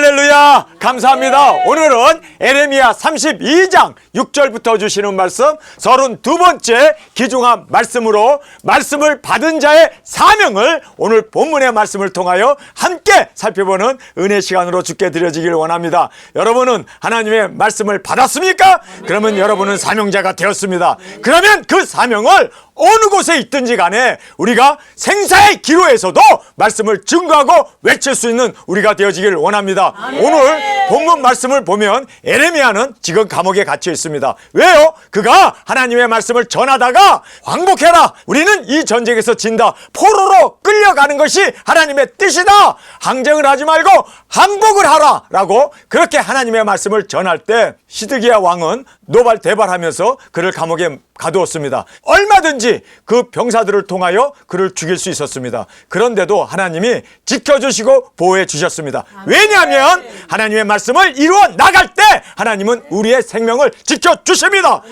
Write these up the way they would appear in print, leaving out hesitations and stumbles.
할렐루야! 감사합니다. 오늘은 에레미야 32장 6절부터 주시는 말씀 32번째 귀중한 말씀으로 말씀을 받은 자의 사명을 오늘 본문의 말씀을 통하여 함께 살펴보는 은혜 시간으로 주께 드려지길 원합니다. 여러분은 하나님의 말씀을 받았습니까? 그러면 여러분은 사명자가 되었습니다. 그러면 그 사명을 어느 곳에 있든지 간에 우리가 생사의 기로에서도 말씀을 증거하고 외칠 수 있는 우리가 되어지길 원합니다. 오늘 본문 말씀을 보면 에레미야는 지금 감옥에 갇혀 있습니다. 왜요? 그가 하나님의 말씀을 전하다가 항복해라, 우리는 이 전쟁에서 진다, 포로로 끌려가는 것이 하나님의 뜻이다, 항쟁을 하지 말고 항복을 하라 라고 그렇게 하나님의 말씀을 전할 때 시드기야 왕은 노발대발하면서 그를 감옥에 가두었습니다. 얼마든지 그 병사들을 통하여 그를 죽일 수 있었습니다. 그런데도 하나님이 지켜주시고 보호해 주셨습니다. 왜냐하면 하나님의 말씀을 이루어 나갈 때 하나님은 우리의 생명을 지켜주십니다.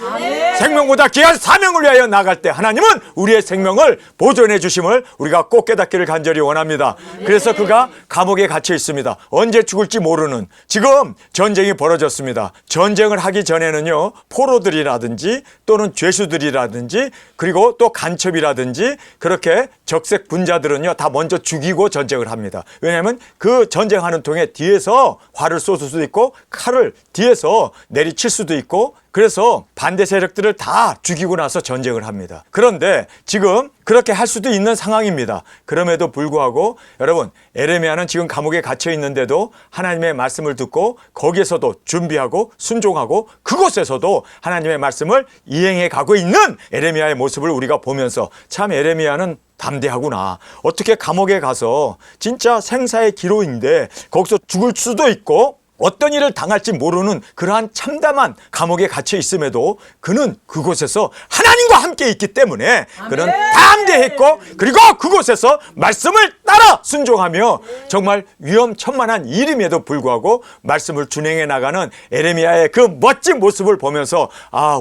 생명보다 귀한 사명을 위하여 나갈 때 하나님은 우리의 생명을 보존해 주심을 우리가 꼭 깨닫기를 간절히 원합니다. 그래서 그가 감옥에 갇혀 있습니다. 언제 죽을지 모르는, 지금 전쟁이 벌어졌습니다. 전쟁을 하기 전에는요, 포로들이라든지 또는 죄수들이라든지 그리고 또 간첩이라든지 그렇게 적색 분자들은요 다 먼저 죽이고 전쟁을 합니다. 왜냐하면 그 전쟁하는 통에 뒤에서 활을 쏘을 수도 있고 칼을 뒤에서 내리칠 수도 있고, 그래서 반대 세력들을 다 죽이고 나서 전쟁을 합니다. 그런데 지금 그렇게 할 수도 있는 상황입니다. 그럼에도 불구하고 여러분, 에레미야는 지금 감옥에 갇혀 있는데도 하나님의 말씀을 듣고 거기에서도 준비하고 순종하고 그곳에서도 하나님의 말씀을 이행해 가고 있는 에레미야의 모습을 우리가 보면서 참 에레미야는 담대하구나. 어떻게 감옥에 가서 진짜 생사의 기로인데 거기서 죽을 수도 있고 어떤 일을 당할지 모르는 그러한 참담한 감옥에 갇혀 있음에도 그는 그곳에서 하나님과 함께 있기 때문에 그는 담대했고, 그리고 그곳에서 말씀을 따라 순종하며 정말 위험천만한 일임에도 불구하고 말씀을 준행해 나가는 에레미야의 그 멋진 모습을 보면서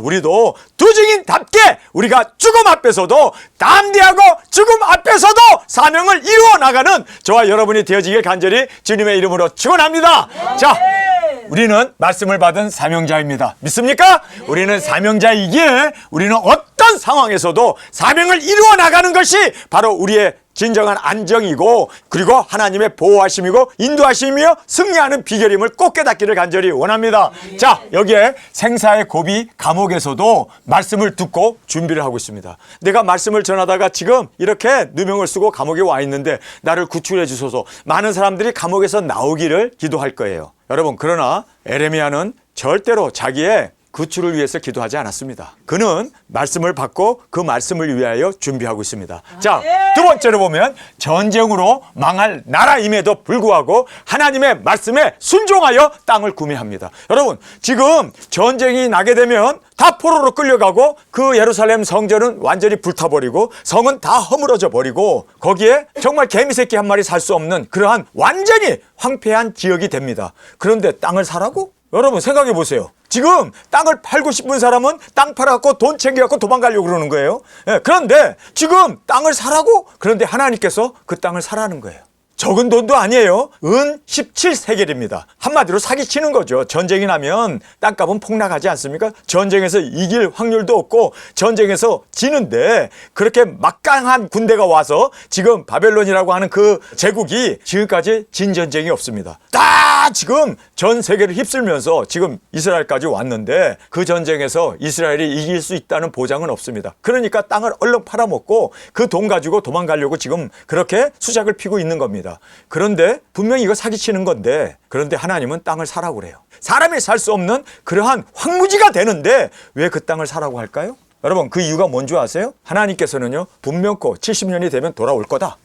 우리도 두 증인답게 우리가 죽음 앞에서도 담대하고 죽음 앞에서도 사명을 이루어 나가는 저와 여러분이 되어지길 간절히 주님의 이름으로 축원합니다. 자, 우리는 말씀을 받은 사명자입니다. 믿습니까? 우리는 사명자이기에 우리는 어떤 상황에서도 사명을 이루어 나가는 것이 바로 우리의 진정한 안정이고, 그리고 하나님의 보호하심이고 인도하심이며 승리하는 비결임을 꼭 깨닫기를 간절히 원합니다. 자, 여기에 생사의 고비 감옥에서도 말씀을 듣고 준비를 하고 있습니다. 내가 말씀을 전하다가 지금 이렇게 누명을 쓰고 감옥에 와 있는데 나를 구출해 주소서. 많은 사람들이 감옥에서 나오기를 기도할 거예요. 여러분, 그러나 에레미야는 절대로 자기의 구출을 위해서 기도하지 않았습니다. 그는 말씀을 받고 그 말씀을 위하여 준비하고 있습니다. 자, 두 번째로 보면 전쟁으로 망할 나라임에도 불구하고 하나님의 말씀에 순종하여 땅을 구매합니다. 여러분, 지금 전쟁이 나게 되면 다 포로로 끌려가고 그 예루살렘 성전은 완전히 불타버리고 성은 다 허물어져 버리고 거기에 정말 개미새끼 한 마리 살 수 없는 그러한 완전히 황폐한 지역이 됩니다. 그런데 땅을 사라고? 여러분 생각해 보세요. 지금 땅을 팔고 싶은 사람은 땅 팔아갖고 돈 챙겨갖고 도망가려고 그러는 거예요. 그런데 지금 땅을 사라고? 그런데 하나님께서 그 땅을 사라는 거예요. 적은 돈도 아니에요. 은 17세겔입니다. 한마디로 사기치는 거죠. 전쟁이 나면 땅값은 폭락하지 않습니까? 전쟁에서 이길 확률도 없고 전쟁에서 지는데 그렇게 막강한 군대가 와서 지금 바벨론이라고 하는 그 제국이 지금까지 진 전쟁이 없습니다. 다 지금 전 세계를 휩쓸면서 지금 이스라엘까지 왔는데 그 전쟁에서 이스라엘이 이길 수 있다는 보장은 없습니다. 그러니까 땅을 얼른 팔아먹고 그 돈 가지고 도망가려고 지금 그렇게 수작을 피고 있는 겁니다. 그런데 분명히 이거 사기치는 건데, 그런데 하나님은 땅을 사라고 그래요. 사람이 살 수 없는 그러한 황무지가 되는데 왜 그 땅을 사라고 할까요? 여러분, 그 이유가 뭔지 아세요? 하나님께서는요 분명코 70년이 되면 돌아올 거다.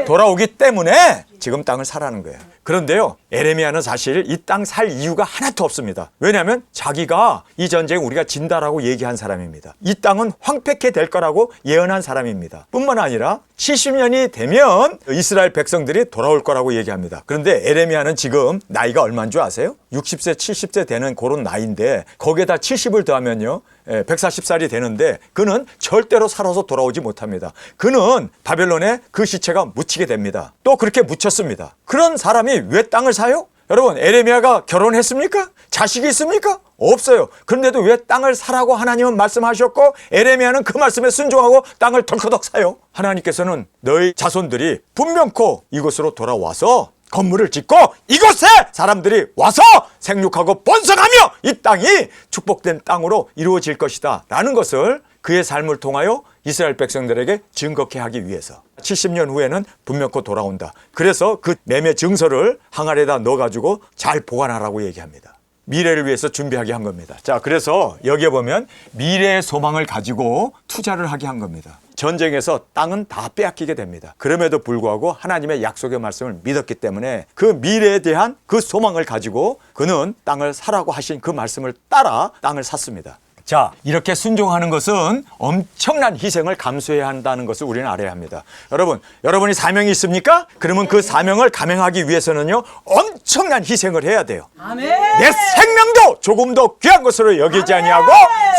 돌아오기 때문에 지금 땅을 사라는 거예요. 그런데요, 에레미야는 사실 이 땅 살 이유가 하나도 없습니다. 왜냐하면 자기가 이 전쟁 우리가 진다라고 얘기한 사람입니다. 이 땅은 황폐케 될 거라고 예언한 사람입니다. 뿐만 아니라 70년이 되면 이스라엘 백성들이 돌아올 거라고 얘기합니다. 그런데 에레미야는 지금 나이가 얼마인 줄 아세요? 60세, 70세 되는 그런 나이인데 거기에다 70을 더하면요 140살이 되는데 그는 절대로 살아서 돌아오지 못합니다. 그는 바벨론에 그 시체가 묻히게 됩니다. 또 그렇게 묻혔습니다. 그런 사람이 왜 땅을 사요? 여러분, 에레미야가 결혼했습니까? 자식이 있습니까? 없어요. 그런데도 왜 땅을 사라고 하나님은 말씀하셨고 에레미야는 그 말씀에 순종하고 땅을 덜커덕 사요? 하나님께서는 너희 자손들이 분명코 이곳으로 돌아와서 건물을 짓고 이곳에 사람들이 와서 생육하고 번성하며 이 땅이 축복된 땅으로 이루어질 것이다 라는 것을 그의 삶을 통하여 이스라엘 백성들에게 증거케 하기 위해서 70년 후에는 분명코 돌아온다. 그래서 그 매매 증서를 항아리에다 넣어가지고 잘 보관하라고 얘기합니다. 미래를 위해서 준비하게 한 겁니다. 자, 그래서 여기에 보면 미래의 소망을 가지고 투자를 하게 한 겁니다. 전쟁에서 땅은 다 빼앗기게 됩니다. 그럼에도 불구하고 하나님의 약속의 말씀을 믿었기 때문에 그 미래에 대한 그 소망을 가지고 그는 땅을 사라고 하신 그 말씀을 따라 땅을 샀습니다. 자, 이렇게 순종하는 것은 엄청난 희생을 감수해야 한다는 것을 우리는 알아야 합니다. 여러분, 여러분이 사명이 있습니까? 그러면 그 사명을 감행하기 위해서는요, 엄청난 희생을 해야 돼요. 아멘. 내 생명도 조금도 귀한 것으로 여기지 아니하고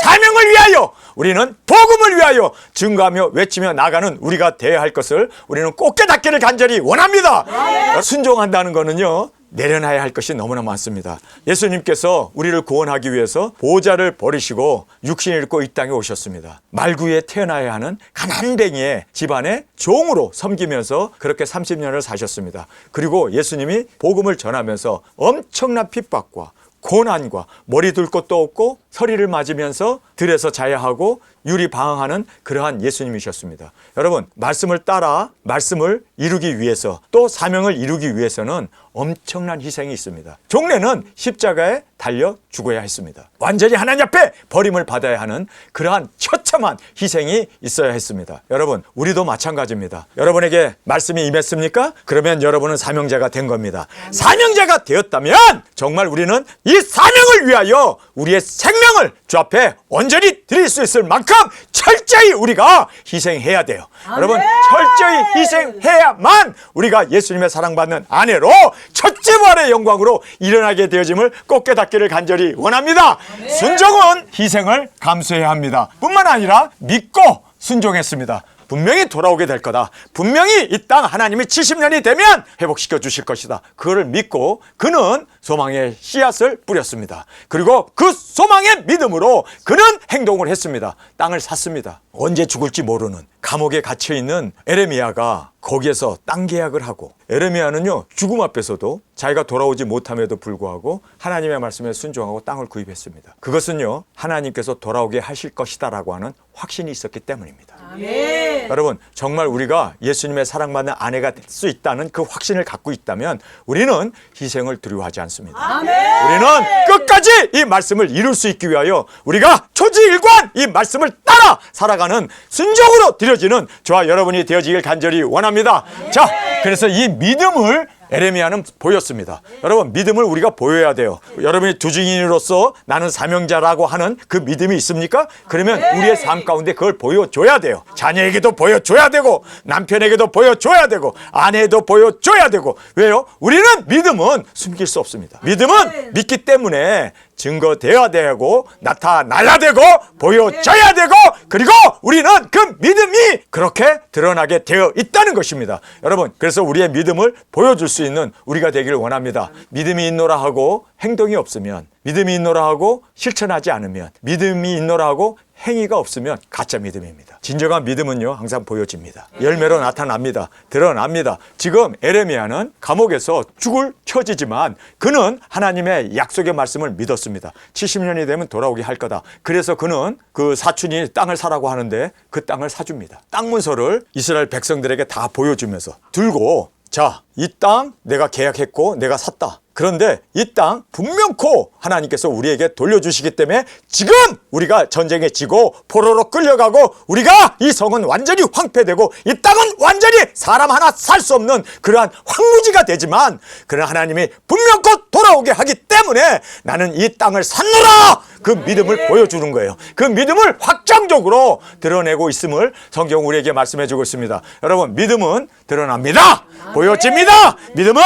사명을 위하여 우리는 복음을 위하여 증거하며 외치며 나가는 우리가 되어야 할 것을 우리는 꼭 깨닫기를 간절히 원합니다. 순종한다는 거는요, 내려놔야 할 것이 너무나 많습니다. 예수님께서 우리를 구원하기 위해서 보좌를 버리시고 육신을 입고 이 땅에 오셨습니다. 말구에 태어나야 하는 가난뱅이의 집안의 종으로 섬기면서 그렇게 30년을 사셨습니다. 그리고 예수님이 복음을 전하면서 엄청난 핍박과 고난과 머리 둘 곳도 없고 서리를 맞으면서 들에서 자야 하고 유리 방황하는 그러한 예수님이셨습니다. 여러분, 말씀을 따라 말씀을 이루기 위해서 또 사명을 이루기 위해서는 엄청난 희생이 있습니다. 종래는 십자가에 달려 죽어야 했습니다. 완전히 하나님 앞에 버림을 받아야 하는 그러한 처참한 희생이 있어야 했습니다. 여러분, 우리도 마찬가지입니다. 여러분에게 말씀이 임했습니까? 그러면 여러분은 사명자가 된 겁니다. 사명자가 되었다면 정말 우리는 이 사명을 위하여 우리의 생명을 주 앞에 온전히 드릴 수 있을 만큼 철저히 우리가 희생해야 돼요. 여러분, 철저히 희생해야만 우리가 예수님의 사랑받는 아내로 첫째 부활의 영광으로 일어나게 되어짐을 꼭 깨닫기를 간절히 원합니다. 순종은 희생을 감수해야 합니다. 뿐만 아니라 믿고 순종했습니다. 분명히 돌아오게 될 거다. 분명히 이 땅 하나님이 70년이 되면 회복시켜 주실 것이다. 그거를 믿고 그는 소망의 씨앗을 뿌렸습니다. 그리고 그 소망의 믿음으로 그는 행동을 했습니다. 땅을 샀습니다. 언제 죽을지 모르는 감옥에 갇혀있는 에레미야가 거기에서 땅 계약을 하고, 에레미야는요 죽음 앞에서도 자기가 돌아오지 못함에도 불구하고 하나님의 말씀에 순종하고 땅을 구입했습니다. 그것은요 하나님께서 돌아오게 하실 것이다 라고 하는 확신이 있었기 때문입니다. 아멘. 여러분, 정말 우리가 예수님의 사랑받는 아내가 될 수 있다는 그 확신을 갖고 있다면 우리는 희생을 두려워하지 않습니다. 아멘. 우리는 끝까지 이 말씀을 이룰 수 있기 위하여 우리가 초지일관 이 말씀을 따라 살아가는 순종으로 드려지는 저와 여러분이 되어지길 간절히 원합니다. 자, 그래서 이 믿음을 에레미야는 보였습니다. 여러분, 믿음을 우리가 보여야 돼요. 여러분이 두 증인으로서 나는 사명자라고 하는 그 믿음이 있습니까? 그러면 우리의 삶 가운데 그걸 보여줘야 돼요. 자녀에게도 보여줘야 되고 남편에게도 보여줘야 되고 아내에도 보여줘야 되고. 왜요? 우리는 믿음은 숨길 수 없습니다. 믿음은 믿기 때문에 증거되어야 되고 나타나야 되고 보여져야 되고, 그리고 우리는 그 믿음이 그렇게 드러나게 되어 있다는 것입니다. 여러분, 그래서 우리의 믿음을 보여줄 수 있는 우리가 되기를 원합니다. 믿음이 있노라 하고 행동이 없으면, 믿음이 있노라 하고 실천하지 않으면, 믿음이 있노라 하고 행위가 없으면 가짜 믿음입니다. 진정한 믿음은요 항상 보여집니다. 열매로 나타납니다. 드러납니다. 지금 에레미야는 감옥에서 죽을 처지지만 그는 하나님의 약속의 말씀을 믿었습니다. 70년이 되면 돌아오게 할 거다. 그래서 그는 그 사촌이 땅을 사라고 하는데 그 땅을 사줍니다. 땅 문서를 이스라엘 백성들에게 다 보여주면서 들고, 자, 이 땅 내가 계약했고 내가 샀다. 그런데 이 땅 분명코 하나님께서 우리에게 돌려주시기 때문에 지금 우리가 전쟁에 지고 포로로 끌려가고 우리가 이 성은 완전히 황폐되고 이 땅은 완전히 사람 하나 살 수 없는 그러한 황무지가 되지만, 그러나 하나님이 분명코 돌아오게 하기 때문에 나는 이 땅을 샀노라, 그 믿음을 보여주는 거예요. 그 믿음을 확정적으로 드러내고 있음을 성경 우리에게 말씀해 주고 있습니다. 여러분, 믿음은 드러납니다. 보여집니다. 믿음은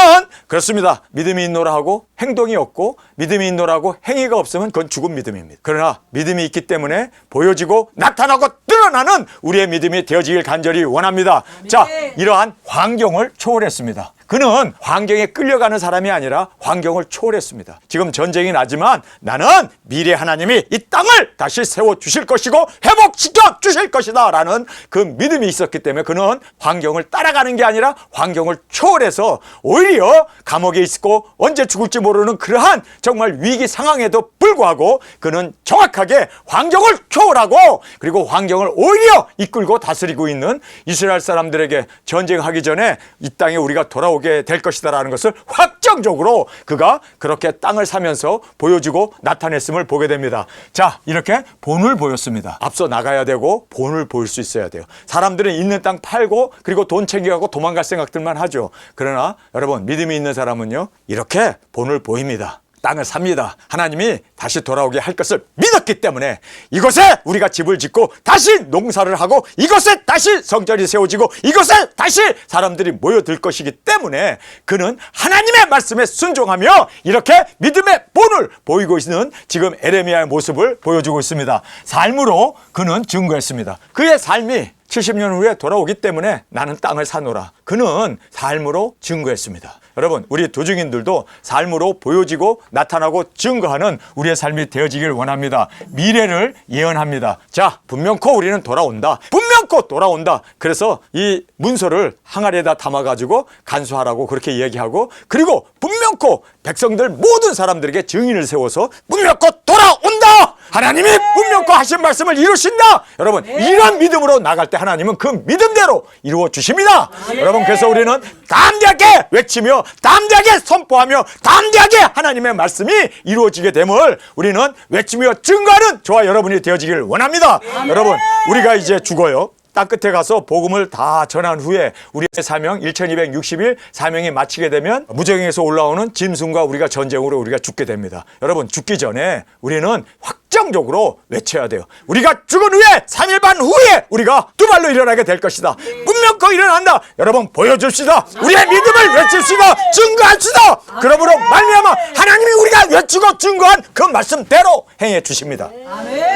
그렇습니다. 믿음이 있노라 하고 행동이 없고, 믿음이 있노라 하고 행위가 없으면 그건 죽은 믿음입니다. 그러나 믿음이 있기 때문에 보여지고 나타나고 드러나는 우리의 믿음이 되어지길 간절히 원합니다. 자, 이러한 환경을 초월했습니다. 그는 환경에 끌려가는 사람이 아니라 환경을 초월했습니다. 지금 전쟁이 나지만 나는 미래 하나님이 이 땅을 다시 세워주실 것이고 회복시켜 주실 것이다 라는 그 믿음이 있었기 때문에 그는 환경을 따라가는 게 아니라 환경을 초월해서 오히려 감옥에 있고 언제 죽을지 모르는 그러한 정말 위기 상황에도 불구하고 그는 정확하게 환경을 초월하고 그리고 환경을 오히려 이끌고 다스리고 있는 이스라엘 사람들에게 전쟁하기 전에 이 땅에 우리가 돌아오게 될 것이다 라는 것을 확정적으로 그가 그렇게 땅을 사면서 보여주고 나타냈음을 보게 됩니다. 자, 이렇게 본을 보였습니다. 앞서 나가야 되고 본을 보일 수 있어야 돼요. 사람들은 있는 땅 팔고 그리고 돈 챙겨가고 도망갈 생각들만 하죠. 그러나 여러분 믿음이 있는 사람은요 이렇게 본을 보입니다. 땅을 삽니다. 하나님이 다시 돌아오게 할 것을 믿었기 때문에 이곳에 우리가 집을 짓고 다시 농사를 하고 이곳에 다시 성전이 세워지고 이곳에 다시 사람들이 모여들 것이기 때문에 그는 하나님의 말씀에 순종하며 이렇게 믿음의 본을 보이고 있는 지금 에레미야의 모습을 보여주고 있습니다. 삶으로 그는 증거했습니다. 그의 삶이 70년 후에 돌아오기 때문에 나는 땅을 사노라. 그는 삶으로 증거했습니다. 여러분 우리 도중인들도 삶으로 보여지고 나타나고 증거하는 우리의 삶이 되어지길 원합니다. 미래를 예언합니다. 자, 분명코 우리는 돌아온다. 분명코 돌아온다. 그래서 이 문서를 항아리에다 담아가지고 간수하라고 그렇게 얘기하고 그리고 분명코 백성들 모든 사람들에게 증인을 세워서 분명코 돌아온다. 하나님이 분명코 하신 말씀을 이루신다. 여러분 이런 믿음으로 나갈 때 하나님은 그 믿음대로 이루어 주십니다. 여러분 그래서 우리는 담대하게 외치며 담대하게 선포하며 담대하게 하나님의 말씀이 이루어지게 됨을 우리는 외치며 증거하는 저와 여러분이 되어지기를 원합니다. 여러분 우리가 이제 죽어요. 땅끝에 가서 복음을 다 전한 후에 우리의 사명 1260일 사명이 마치게 되면 무저갱에서 올라오는 짐승과 우리가 전쟁으로 우리가 죽게 됩니다. 여러분 죽기 전에 우리는 확정적으로 외쳐야 돼요. 우리가 죽은 후에 3일 반 후에 우리가 두 발로 일어나게 될 것이다. 분명코 일어난다. 여러분 보여줍시다. 우리의 믿음을 외칩시다. 증거합시다. 그러므로 말미암아 하나님이 우리가 외치고 증거한 그 말씀대로 행해 주십니다.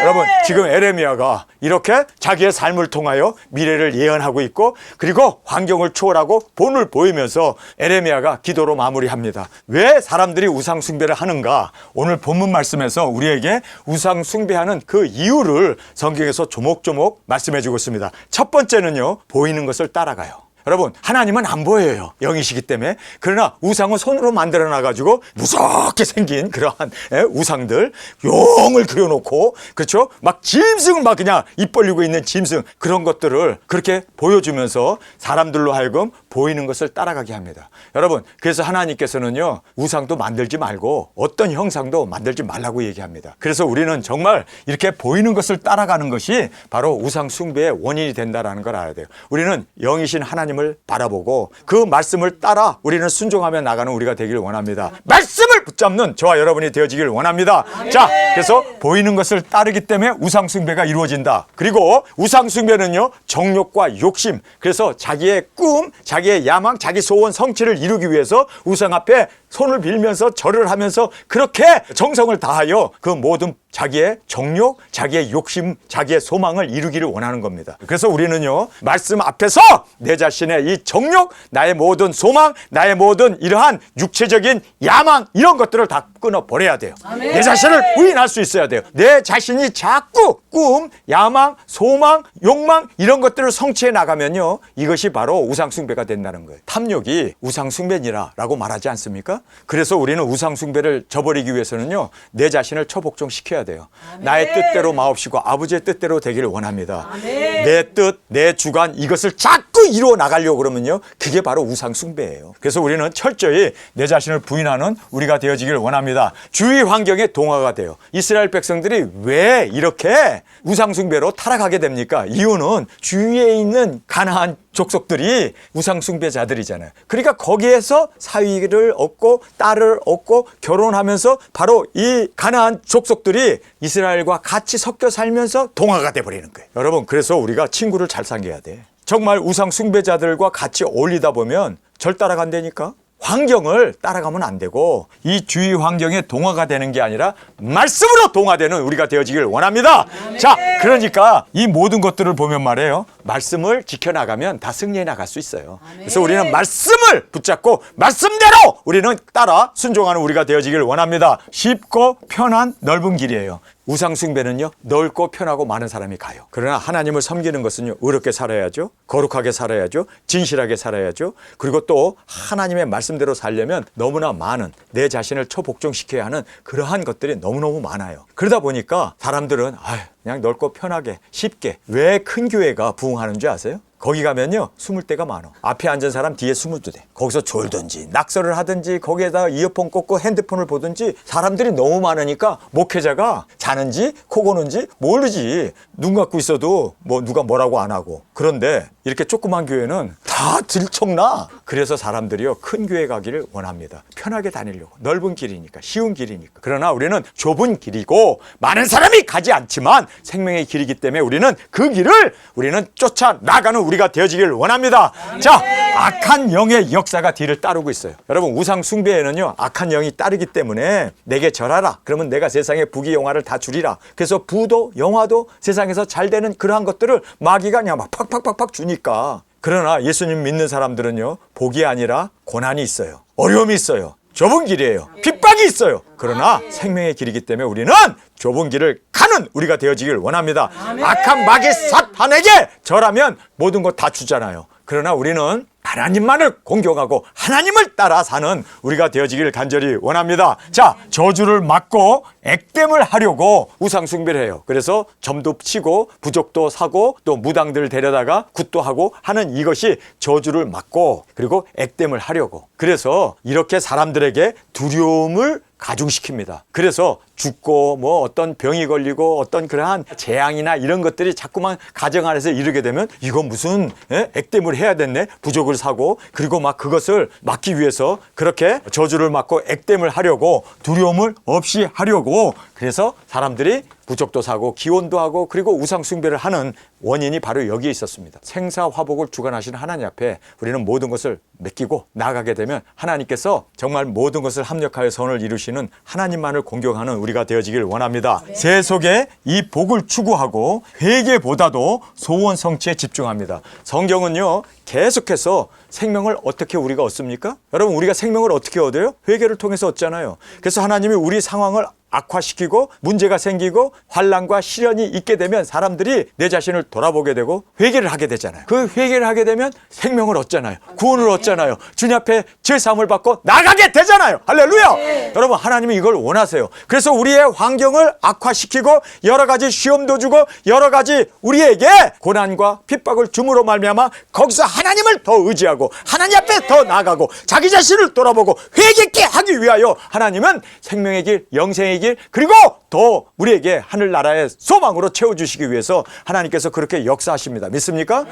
여러분 지금 에레미야가 이렇게 자기의 삶을 통하여 미래를 예언하고 있고 그리고 환경을 초월하고 본을 보이면서 에레미야가 기도로 마무리합니다. 왜 사람들이 우상 숭배를 하는가? 오늘 본문 말씀에서 우리에게 우상 숭배하는 그 이유를 성경에서 조목조목 말씀해 주고 있습니다. 첫 번째는요, 보이는 것을 따라가요. 여러분 하나님은 안 보여요. 영이시기 때문에. 그러나 우상은 손으로 만들어 놔가지고 무섭게 생긴 그러한 우상들 용을 그려놓고 그렇죠? 막 짐승 막 그냥 입 벌리고 있는 짐승 그런 것들을 그렇게 보여주면서 사람들로 하여금 보이는 것을 따라가게 합니다. 여러분 그래서 하나님께서는요 우상도 만들지 말고 어떤 형상도 만들지 말라고 얘기합니다. 그래서 우리는 정말 이렇게 보이는 것을 따라가는 것이 바로 우상 숭배의 원인이 된다는 걸 알아야 돼요. 우리는 영이신 하나님을 바라보고 그 말씀을 따라 우리는 순종하며 나가는 우리가 되기를 원합니다. 말씀을 붙잡는 저와 여러분이 되어지기를 원합니다. 자, 그래서 보이는 것을 따르기 때문에 우상 숭배가 이루어진다. 그리고 우상 숭배는요 정욕과 욕심, 그래서 자기의 꿈, 자기의 야망, 자기 소원 성취를 이루기 위해서 우상 앞에 손을 빌면서 절을 하면서 그렇게 정성을 다하여 그 모든 자기의 정욕, 자기의 욕심, 자기의 소망을 이루기를 원하는 겁니다. 그래서 우리는요 말씀 앞에서 내 자신의 이 정욕, 나의 모든 소망, 나의 모든 이러한 육체적인 야망 이런 것들을 다 끊어버려야 돼요. 내 자신을 부인할 수 있어야 돼요. 내 자신이 자꾸 꿈, 야망, 소망, 욕망 이런 것들을 성취해 나가면요 이것이 바로 우상숭배가 된다는 거예요. 탐욕이 우상숭배니라라고 말하지 않습니까? 그래서 우리는 우상숭배를 저버리기 위해서는요 내 자신을 처복종시켜야 돼요. 나의 뜻대로 마옵시고 아버지의 뜻대로 되기를 원합니다. 내 뜻, 내 주관 이것을 자꾸 이루어 나가려고 그러면요 그게 바로 우상숭배예요. 그래서 우리는 철저히 내 자신을 부인하는 우리가 되어지기를 원합니다. 주위 환경에 동화가 돼요. 이스라엘 백성들이 왜 이렇게 우상숭배로 타락하게 됩니까? 이유는 주위에 있는 가나안 족속들이 우상숭배자들이잖아요. 그러니까 거기에서 사위를 얻고 딸을 얻고 결혼하면서 바로 이 가나안 족속들이 이스라엘과 같이 섞여 살면서 동화가 돼버리는 거예요. 여러분 그래서 우리가 친구를 잘 사귀어야 돼. 정말 우상숭배자들과 같이 어울리다 보면 절 따라간다니까. 환경을 따라가면 안 되고 이 주위 환경에 동화가 되는 게 아니라 말씀으로 동화되는 우리가 되어지길 원합니다. 자, 그러니까 이 모든 것들을 보면 말이에요. 말씀을 지켜나가면 다 승리해 나갈 수 있어요. 그래서 우리는 말씀을 붙잡고 말씀대로 우리는 따라 순종하는 우리가 되어지길 원합니다. 쉽고 편한 넓은 길이에요. 우상 숭배는요, 넓고 편하고 많은 사람이 가요. 그러나 하나님을 섬기는 것은요, 의롭게 살아야죠, 거룩하게 살아야죠, 진실하게 살아야죠. 그리고 또 하나님의 말씀대로 살려면 너무나 많은, 내 자신을 초복종시켜야 하는 그러한 것들이 너무너무 많아요. 그러다 보니까 사람들은 그냥 넓고 편하게 쉽게, 왜 큰 교회가 부흥하는 줄 아세요? 거기 가면요, 숨을 데가 많아. 앞에 앉은 사람 뒤에 숨어도 돼. 거기서 졸든지 낙서를 하든지 거기에다가 이어폰 꽂고 핸드폰을 보든지 사람들이 너무 많으니까 목회자가 자는지 코 고는지 모르지. 눈 감고 있어도 누가 뭐라고 안 하고. 그런데 이렇게 조그만 교회는 다 들청나. 그래서 사람들이요, 큰 교회 가기를 원합니다. 편하게 다니려고. 넓은 길이니까, 쉬운 길이니까. 그러나 우리는 좁은 길이고 많은 사람이 가지 않지만 생명의 길이기 때문에 우리는 그 길을 우리는 쫓아 나가는 우리가 되어지길 원합니다. 자, 악한 영의 역사가 뒤를 따르고 있어요. 여러분, 우상 숭배에는요, 악한 영이 따르기 때문에 내게 절하라. 그러면 내가 세상의 부귀 영화를 다 주리라. 그래서 부도 영화도 세상에서 잘 되는 그러한 것들을 마귀가 그냥 막 팍팍팍팍 주니까. 그러나 예수님 믿는 사람들은요, 복이 아니라 고난이 있어요. 어려움이 있어요. 좁은 길이에요. 핍박이 있어요. 그러나 생명의 길이기 때문에 우리는 좁은 길을 가는 우리가 되어지길 원합니다. 악한 마귀 사탄에게 절하면 모든 것 다 주잖아요. 그러나 우리는 하나님만을 공경하고 하나님을 따라 사는 우리가 되어지길 간절히 원합니다. 자, 저주를 막고 액땜을 하려고 우상 숭배를 해요. 그래서 점도 치고 부족도 사고 또 무당들 데려다가 굿도 하고 하는 이것이 저주를 막고 그리고 액땜을 하려고. 그래서 이렇게 사람들에게 두려움을 가중시킵니다. 그래서 죽고 어떤 병이 걸리고 어떤 그러한 재앙이나 이런 것들이 자꾸만 가정 안에서 이르게 되면 이거 무슨 액땜을 해야 됐네, 부족을 사고. 그리고 막 그것을 막기 위해서 그렇게 저주를 막고 액땜을 하려고, 두려움을 없이 하려고. 그래서 사람들이 부족도 사고 기원도 하고 그리고 우상 숭배를 하는 원인이 바로 여기에 있었습니다. 생사화복을 주관하시는 하나님 앞에 우리는 모든 것을 맡기고 나가게 되면 하나님께서 정말 모든 것을 합력하여 선을 이루시는 하나님만을 공경하는 우리가 되어지길 원합니다. 새 속에 이 복을 추구하고 회개보다도 소원 성취에 집중합니다. 성경은요, 계속해서 생명을 어떻게 우리가 얻습니까? 여러분, 우리가 생명을 어떻게 얻어요? 회개를 통해서 얻잖아요. 그래서 하나님이 우리 상황을 악화시키고 문제가 생기고 환난과 시련이 있게 되면 사람들이 내 자신을 돌아보게 되고 회개를 하게 되잖아요. 그 회개를 하게 되면 생명을 얻잖아요. 구원을 얻잖아요. 주님 앞에 죄사함을 받고 나가게 되잖아요. 할렐루야. 여러분, 하나님이 이걸 원하세요. 그래서 우리의 환경을 악화시키고 여러 가지 시험도 주고 여러 가지 우리에게 고난과 핍박을 줌으로 말미암아 거기서 하나님을 더 의지하고 하나님 앞에 더 나아가고 자기 자신을 돌아보고 회개케 하기 위하여 하나님은 생명의 길, 영생의 길, 그리고 더 우리에게 하늘나라의 소망으로 채워주시기 위해서 하나님께서 그렇게 역사하십니다. 믿습니까?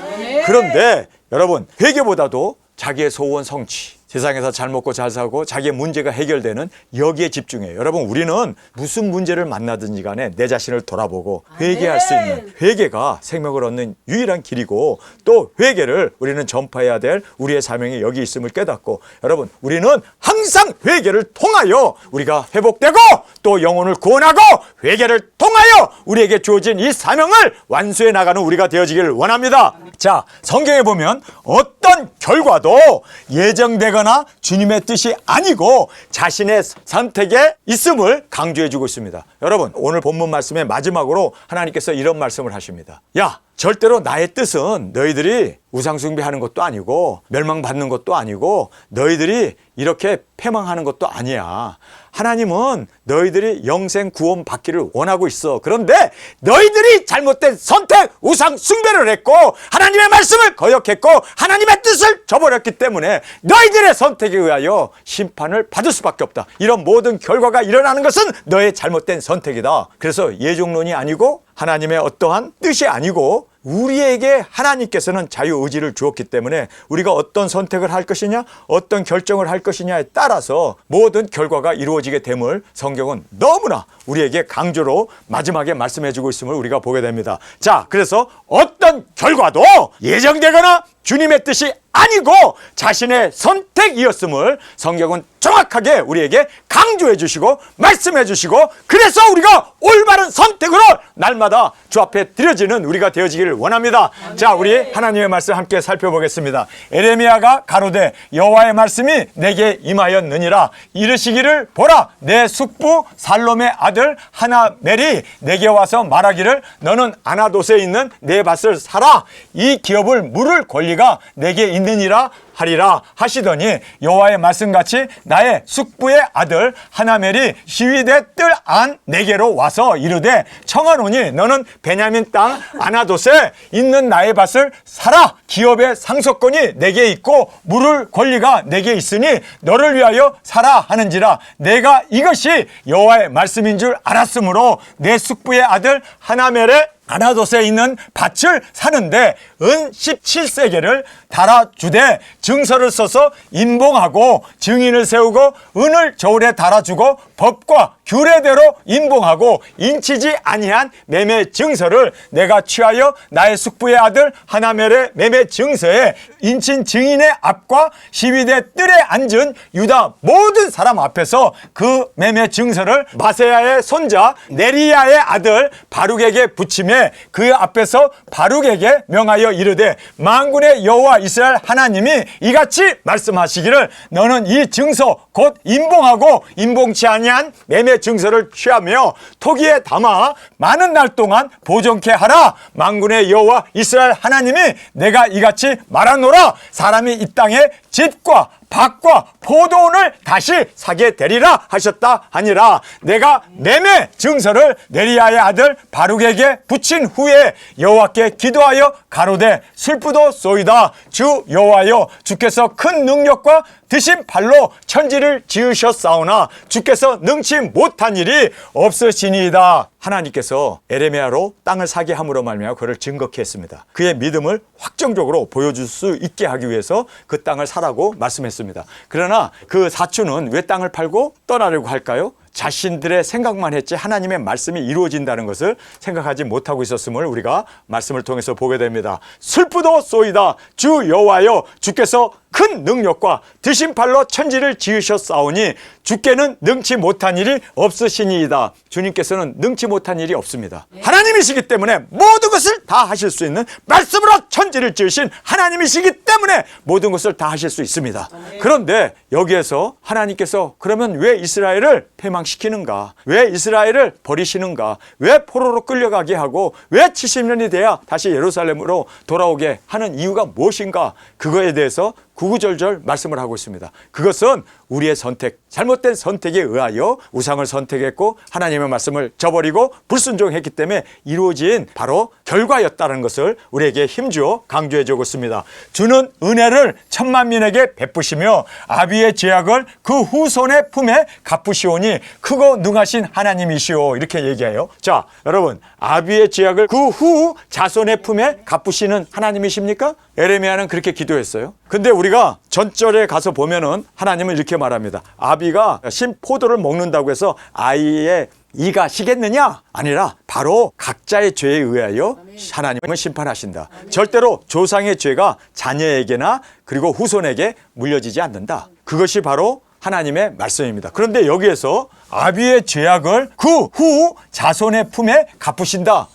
그런데 여러분, 회개보다도 자기의 소원 성취, 세상에서 잘 먹고 잘 사고 자기의 문제가 해결되는 여기에 집중해요. 여러분, 우리는 무슨 문제를 만나든지 간에 내 자신을 돌아보고 회개할 수 있는, 회개가 생명을 얻는 유일한 길이고 또 회개를 우리는 전파해야 될 우리의 사명이 여기 있음을 깨닫고, 여러분, 우리는 항상 회개를 통하여 우리가 회복되고 또 영혼을 구원하고 회개를 통하여 우리에게 주어진 이 사명을 완수해 나가는 우리가 되어지기를 원합니다. 자, 성경에 보면 어떤 결과도 예정되거나 주님의 뜻이 아니고 자신의 선택에 있음을 강조해 주고 있습니다. 여러분, 오늘 본문 말씀의 마지막으로 하나님께서 이런 말씀을 하십니다. 야, 절대로 나의 뜻은 너희들이 우상숭배하는 것도 아니고 멸망받는 것도 아니고 너희들이 이렇게 패망하는 것도 아니야. 하나님은 너희들이 영생 구원 받기를 원하고 있어. 그런데 너희들이 잘못된 선택, 우상 숭배를 했고 하나님의 말씀을 거역했고 하나님의 뜻을 저버렸기 때문에 너희들의 선택에 의하여 심판을 받을 수밖에 없다. 이런 모든 결과가 일어나는 것은 너의 잘못된 선택이다. 그래서 예종론이 아니고 하나님의 어떠한 뜻이 아니고 우리에게 하나님께서는 자유의지를 주었기 때문에 우리가 어떤 선택을 할 것이냐, 어떤 결정을 할 것이냐에 따라서 모든 결과가 이루어지게 됨을 성경은 너무나 우리에게 강조로 마지막에 말씀해주고 있음을 우리가 보게 됩니다. 자, 그래서 어떤 어떤 결과도 예정되거나 주님의 뜻이 아니고 자신의 선택이었음을 성경은 정확하게 우리에게 강조해 주시고 말씀해 주시고, 그래서 우리가 올바른 선택으로 날마다 주 앞에 드려지는 우리가 되어지기를 원합니다. 자, 우리 하나님의 말씀 함께 살펴보겠습니다. 에레미야가 가로되 여호와의 말씀이 내게 임하였느니라. 이르시기를 보라, 내 숙부 살롬의 아들 하나멜이 내게 와서 말하기를 너는 아나돗에 있는 내 밭을 사라. 이 기업을 물을 권리가 내게 있느니라 하리라 하시더니, 여호와의 말씀같이 나의 숙부의 아들 하나멜이 시위대 뜰 안 내게로 와서 이르되 청하노니 너는 베냐민 땅 아나돗에 있는 나의 밭을 사라. 기업의 상속권이 내게 있고 물을 권리가 내게 있으니 너를 위하여 사라 하는지라. 내가 이것이 여호와의 말씀인 줄 알았으므로 내 숙부의 아들 하나멜의 아나돗에 있는 밭을 사는데 은 17세겔을 달아주되 증서를 써서 임봉하고 증인을 세우고 은을 저울에 달아주고 법과 규례대로 임봉하고 인치지 아니한 매매 증서를 내가 취하여 나의 숙부의 아들 하나멜의 매매 증서에 인친 증인의 앞과 시위대 뜰에 앉은 유다 모든 사람 앞에서 그 매매 증서를 마세야의 손자 네리야의 아들 바룩에게 붙이매 그 앞에서 바룩에게 명하여 이르되 만군의 여호와 이스라엘 하나님이 이같이 말씀하시기를 너는 이 증서 곧 임봉하고 임봉치 아니한 매매 증서를 취하며 토기에 담아 많은 날 동안 보존케 하라. 만군의 여호와 이스라엘 하나님이 내가 이같이 말하노라. 사람이 이 땅에 집과 밭과 포도원을 다시 사게 되리라 하셨다 하니라. 내가 매매 증서를 네리야의 아들 바룩에게 붙인 후에 여호와께 기도하여 가로되 슬프도소이다. 주 여호와여, 주께서 큰 능력과 드신 팔로 천지를 지으셨사오나 주께서 능치 못한 일이 없으시니이다. 하나님께서 에레미야로 땅을 사게 함으로 말미암아 그를 증거케 했습니다. 그의 믿음을 확정적으로 보여줄 수 있게 하기 위해서 그 땅을 사라고 말씀했습니다. 그러나 그 사촌은 왜 땅을 팔고 떠나려고 할까요? 자신들의 생각만 했지 하나님의 말씀이 이루어진다는 것을 생각하지 못하고 있었음을 우리가 말씀을 통해서 보게 됩니다. 슬프도소이다. 주 여호와여, 주께서 큰 능력과 드신 팔로 천지를 지으셨사오니 주께는 능치 못한 일이 없으시니이다. 주님께서는 능치 못한 일이 없습니다. 하나님이시기 때문에 모든 것을 다 하실 수 있는, 말씀으로 천지를 지으신 하나님이시기 때문에 모든 것을 다 하실 수 있습니다. 그런데 여기에서 하나님께서 그러면 왜 이스라엘을 패망시키는가? 왜 이스라엘을 버리시는가? 왜 포로로 끌려가게 하고 왜 70년이 돼야 다시 예루살렘으로 돌아오게 하는 이유가 무엇인가? 그거에 대해서 구구절절 말씀을 하고 있습니다. 그것은 우리의 선택, 잘못된 선택에 의하여 우상을 선택했고 하나님의 말씀을 저버리고 불순종했기 때문에 이루어진 바로 결과였다는 것을 우리에게 힘주어 강조해 주고 있습니다. 주는 은혜를 천만민에게 베푸시며 아비의 죄악을 그 후손의 품에 갚으시오니 크고 능하신 하나님이시오. 이렇게 얘기해요. 자, 여러분, 아비의 죄악을 그 후 자손의 품에 갚으시는 하나님이십니까? 에레미야는 그렇게 기도했어요. 근데 우리가 전절에 가서 보면은 하나님은 이렇게 말합니다. 아비가 신 포도를 먹는다고 해서 아이의 이가 시겠느냐? 아니라 바로 각자의 죄에 의하여 하나님은 심판하신다. 절대로 조상의 죄가 자녀에게나 그리고 후손에게 물려지지 않는다. 그것이 바로 하나님의 말씀입니다. 그런데 여기에서 아비의 죄악을 그 후 자손의 품에 갚으신다.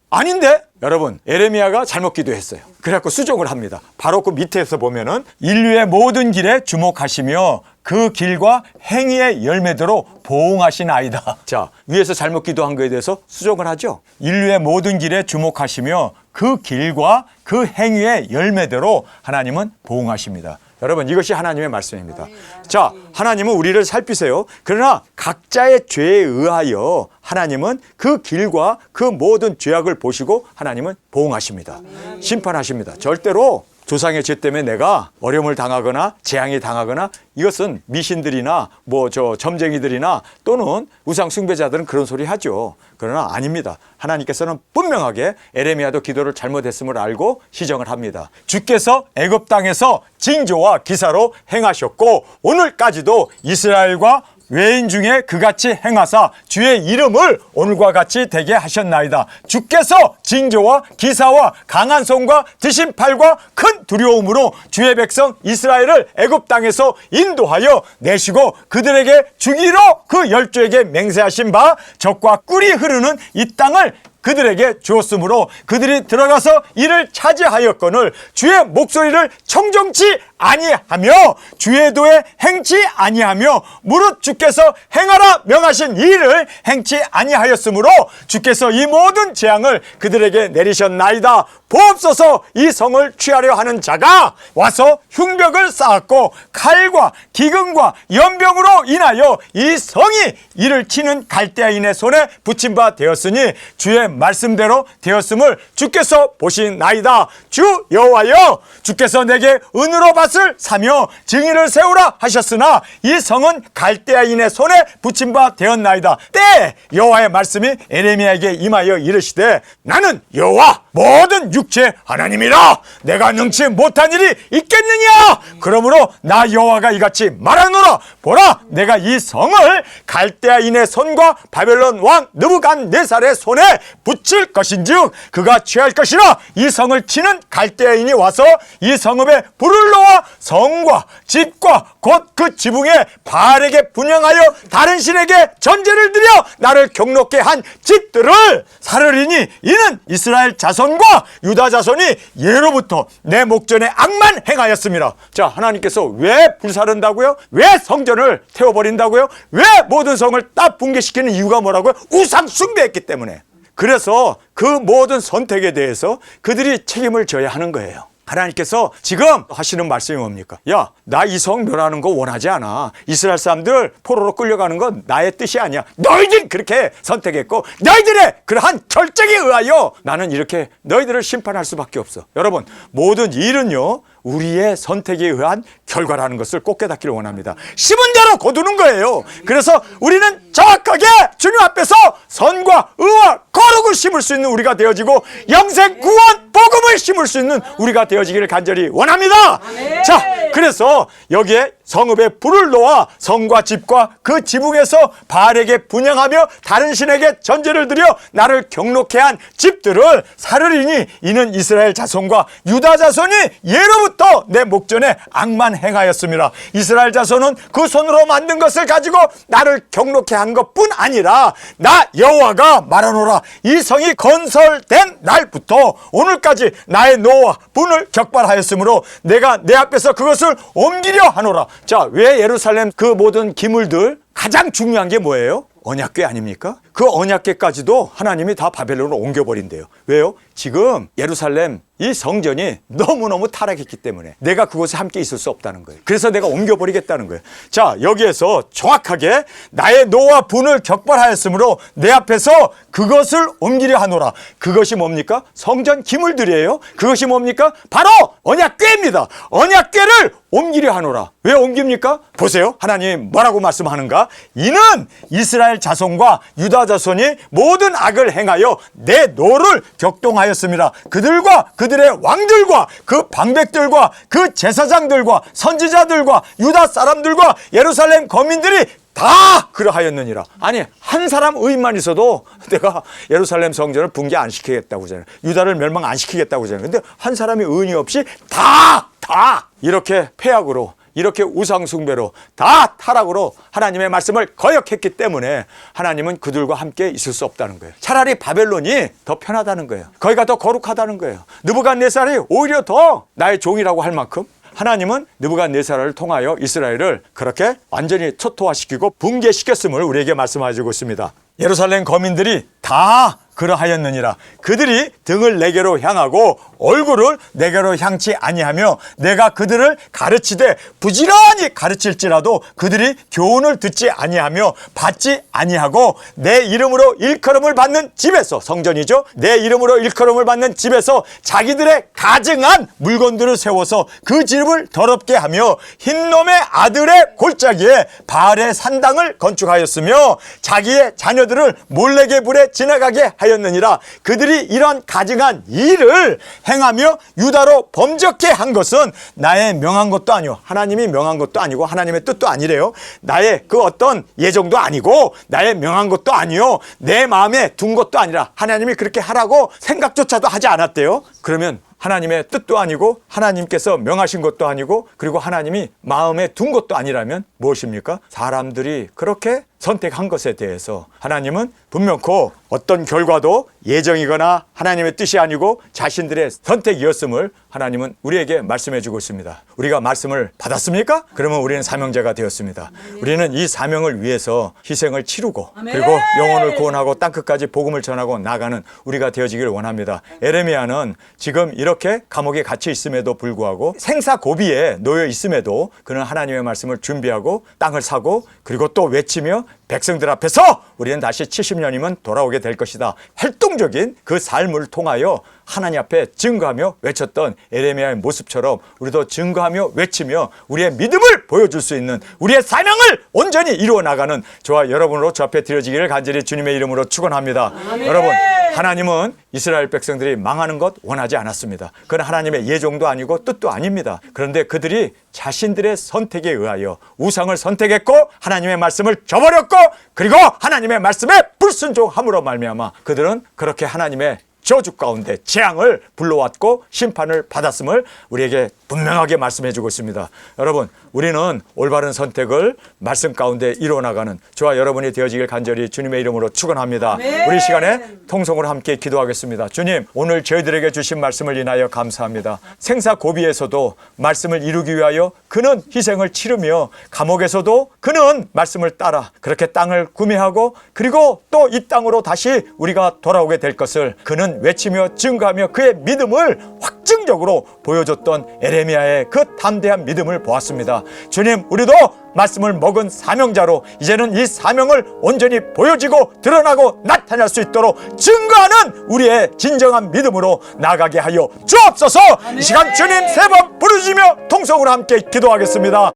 아닌데? 여러분, 에레미야가 잘못 기도했어요. 그래갖고 수정을 합니다. 바로 그 밑에서 보면은 인류의 모든 길에 주목하시며 그 길과 행위의 열매대로 보응하신 아이다. 자, 위에서 잘못 기도한 거에 대해서 수정을 하죠. 인류의 모든 길에 주목하시며 그 길과 그 행위의 열매대로 하나님은 보응하십니다. 여러분, 이것이 하나님의 말씀입니다. 자, 하나님은 우리를 살피세요. 그러나 각자의 죄에 의하여 하나님은 그 길과 그 모든 죄악을 보시고 하나님은 보응하십니다. 심판하십니다. 절대로 조상의 죄 때문에 내가 어려움을 당하거나 재앙이 당하거나, 이것은 미신들이나 점쟁이들이나 또는 우상 숭배자들은 그런 소리 하죠. 그러나 아닙니다. 하나님께서는 분명하게 에레미야도 기도를 잘못했음을 알고 시정을 합니다. 주께서 애굽 땅에서 징조와 기사로 행하셨고 오늘까지도 이스라엘과 외인 중에 그같이 행하사 주의 이름을 오늘과 같이 되게 하셨나이다. 주께서 징조와 기사와 강한 손과 드신 팔과 큰 두려움으로 주의 백성 이스라엘을 애굽 땅에서 인도하여 내시고 그들에게 주기로 그 열조에게 맹세하신 바 적과 꿀이 흐르는 이 땅을 그들에게 주었으므로 그들이 들어가서 이를 차지하였거늘 주의 목소리를 청정치 아니하며 주의 도에 행치 아니하며 무릇 주께서 행하라 명하신 이 일을 행치 아니하였으므로 주께서 이 모든 재앙을 그들에게 내리셨나이다. 보옵소서 이 성을 취하려 하는 자가 와서 흉벽을 쌓았고 칼과 기근과 연병으로 인하여 이 성이 이를 치는 갈대아인의 손에 붙임 바 되었으니 주의 말씀대로 되었음을 주께서 보시나이다. 주 여호와여 주께서 내게 은으로 밭을 사며 증인을 세우라 하셨으나 이 성은 갈대아인의 손에 붙임 바 되었나이다. 때 여호와의 말씀이 에레미야에게 임하여 이르시되 나는 여호와 모든 육체 하나님이라. 내가 능치 못한 일이 있겠느냐. 그러므로 나 여호와가 이같이 말하노라. 보라 내가 이 성을 갈대아인의 손과 바벨론 왕 느부갓네살의 손에 붙일 것인즉 그가 취할 것이라. 이 성을 치는 갈대아인이 와서 이 성읍에 불을 놓아 성과 집과 곧 그 지붕에 바알에게 분향하여 다른 신에게 전제를 드려 나를 경록게 한 집들을 살으리니 이는 이스라엘 자손과 유다 자손이 예로부터 내 목전에 악만 행하였습니다. 자, 하나님께서 왜 불사른다고요? 왜 성전을 태워버린다고요? 왜 모든 성을 다 붕괴시키는 이유가 뭐라고요? 우상 숭배했기 때문에. 그래서 그 모든 선택에 대해서 그들이 책임을 져야 하는 거예요. 하나님께서 지금 하시는 말씀이 뭡니까? 야, 나 이 성 멸하는 거 원하지 않아. 이스라엘 사람들 포로로 끌려가는 건 나의 뜻이 아니야. 너희들이 그렇게 선택했고 너희들의 그러한 결정에 의하여 나는 이렇게 너희들을 심판할 수밖에 없어. 여러분, 모든 일은요 우리의 선택에 의한 결과라는 것을 꼭 깨닫기를 원합니다. 심은 대로 거두는 거예요. 그래서 우리는 정확하게 주님 앞에서 선과 의와 거룩을 심을 수 있는 우리가 되어지고 영생 구원 복음을 심을 수 있는 우리가 되어지기를 간절히 원합니다. 자, 그래서 여기에 성읍에 불을 놓아 성과 집과 그 지붕에서 바알에게 분향하며 다른 신에게 전제를 드려 나를 경록해 한 집들을 살으리니 이는 이스라엘 자손과 유다 자손이 예로부터 내 목전에 악만 행하였습니다. 이스라엘 자손은 그 손으로 만든 것을 가지고 나를 경록해 한 것뿐 아니라 나 여호와가 말하노라. 이 성이 건설된 날부터 오늘까지 나의 노와 분을 격발하였으므로 내가 내 앞에서 그것을 옮기려 하노라. 자, 왜 예루살렘 그 모든 기물들 가장 중요한 게 뭐예요? 언약궤 아닙니까? 그 언약궤까지도 하나님이 다 바벨론으로 옮겨버린대요. 왜요? 지금 예루살렘 이 성전이 너무너무 타락했기 때문에 내가 그곳에 함께 있을 수 없다는 거예요. 그래서 내가 옮겨버리겠다는 거예요. 자, 여기에서 정확하게 나의 노와 분을 격발하였으므로 내 앞에서 그것을 옮기려 하노라. 그것이 뭡니까? 성전 기물들이에요. 그것이 뭡니까? 바로 언약궤입니다. 언약궤를 옮기려 하노라. 왜 옮깁니까? 보세요. 하나님이 뭐라고 말씀하는가? 이는 이스라엘 자손과 유다 자손이 모든 악을 행하여 내 노를 격동하였습니다. 그들과 그들의 왕들과 그 방백들과 그 제사장들과 선지자들과 유다 사람들과 예루살렘 거민들이 다 그러하였느니라. 아니, 한 사람 의인만 있어도 내가 예루살렘 성전을 붕괴 안 시키겠다고 하잖아요. 유다를 멸망 안 시키겠다고 하잖아요. 근데 한 사람이 의인이 없이 다 이렇게 폐악으로, 이렇게 우상숭배로, 다 타락으로 하나님의 말씀을 거역했기 때문에 하나님은 그들과 함께 있을 수 없다는 거예요. 차라리 바벨론이 더 편하다는 거예요. 거기가 더 거룩하다는 거예요. 느부갓네살이 오히려 더 나의 종이라고 할 만큼 하나님은 느부갓네살을 통하여 이스라엘을 그렇게 완전히 초토화시키고 붕괴시켰음을 우리에게 말씀하시고 있습니다. 예루살렘 거민들이 다 그러하였느니라. 그들이 등을 내게로 향하고 얼굴을 내게로 향치 아니하며 내가 그들을 가르치되 부지런히 가르칠지라도 그들이 교훈을 듣지 아니하며 받지 아니하고 내 이름으로 일컬음을 받는 집에서, 성전이죠, 내 이름으로 일컬음을 받는 집에서 자기들의 가증한 물건들을 세워서 그 집을 더럽게 하며 흰놈의 아들의 골짜기에 바알의 산당을 건축하였으며 자기의 자녀들을 몰래게 불에 지나가게 하였느니라. 그들이 이런 가증한 일을 행하며 유다로 범죄케 한 것은 나의 명한 것도 아니요, 하나님이 명한 것도 아니고 하나님의 뜻도 아니래요. 나의 그 어떤 예정도 아니고 나의 명한 것도 아니요, 내 마음에 둔 것도 아니라 하나님이 그렇게 하라고 생각조차도 하지 않았대요. 그러면 하나님의 뜻도 아니고 하나님께서 명하신 것도 아니고 그리고 하나님이 마음에 둔 것도 아니라면 무엇입니까? 사람들이 그렇게 선택한 것에 대해서 하나님은 분명코 어떤 결과도 예정이거나 하나님의 뜻이 아니고 자신들의 선택이었음을 하나님은 우리에게 말씀해 주고 있습니다. 우리가 말씀을 받았습니까? 그러면 우리는 사명자가 되었습니다. 우리는 이 사명을 위해서 희생을 치르고 그리고 영혼을 구원하고 땅끝까지 복음을 전하고 나가는 우리가 되어지기를 원합니다. 에레미야는 지금 이렇게 감옥에 갇혀 있음에도 불구하고 생사고비에 놓여 있음에도 그는 하나님의 말씀을 준비하고 땅을 사고 그리고 또 외치며 백성들 앞에서 우리는 다시 70년이면 돌아오게 될 것이다, 활동적인 그 삶을 통하여 하나님 앞에 증거하며 외쳤던 에레미야의 모습처럼 우리도 증거하며 외치며 우리의 믿음을 보여줄 수 있는 우리의 사명을 온전히 이루어 나가는 저와 여러분으로 저 앞에 드려지기를 간절히 주님의 이름으로 축원합니다. 여러분, 하나님은 이스라엘 백성들이 망하는 것 원하지 않았습니다. 그건 하나님의 예정도 아니고 뜻도 아닙니다. 그런데 그들이 자신들의 선택에 의하여 우상을 선택했고 하나님의 말씀을 저버렸고 그리고 하나님의 말씀에 불순종함으로 말미암아 그들은 그렇게 하나님의 저주 가운데 재앙을 불러왔고 심판을 받았음을 우리에게 분명하게 말씀해 주고 있습니다. 여러분, 우리는 올바른 선택을 말씀 가운데 이루어나가는 저와 여러분이 되어지길 간절히 주님의 이름으로 축원합니다. 우리 시간에 통성으로 함께 기도하겠습니다. 주님, 오늘 저희들에게 주신 말씀을 인하여 감사합니다. 생사고비에서도 말씀을 이루기 위하여 그는 희생을 치르며 감옥에서도 그는 말씀을 따라 그렇게 땅을 구매하고 그리고 또 이 땅으로 다시 우리가 돌아오게 될 것을 그는 외치며 증거하며 그의 믿음을 확증적으로 보여줬던 에레미야의 그 담대한 믿음을 보았습니다. 주님, 우리도 말씀을 먹은 사명자로 이제는 이 사명을 온전히 보여지고 드러나고 나타낼 수 있도록 증거하는 우리의 진정한 믿음으로 나가게 하여 주옵소서. 이 시간 주님 세 번 부르짖으며 통성으로 함께 기도하겠습니다.